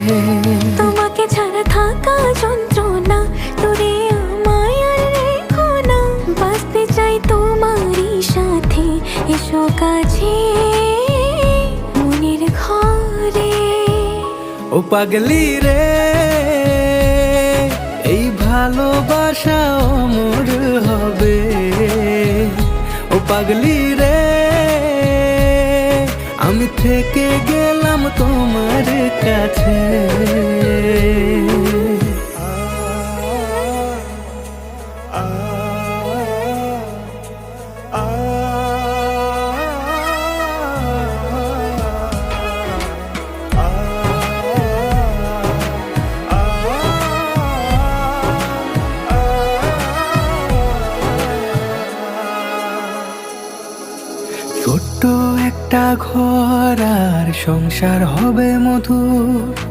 তোমাকে ছাড়া থাকা যন্ত্রণা, দূরে আমায় আর রেখো না। বাঁচতে চাই তোমারই সাথে, এসো কাছে মনের ঘরে। ও পাগলি রে, এই ভালোবাসা অমর হবে। ও পাগলি রে, আমি থেকে গেলাম তোমার কাছে। ছোট্ট একটা ঘর আর সংসার হবে মধুর।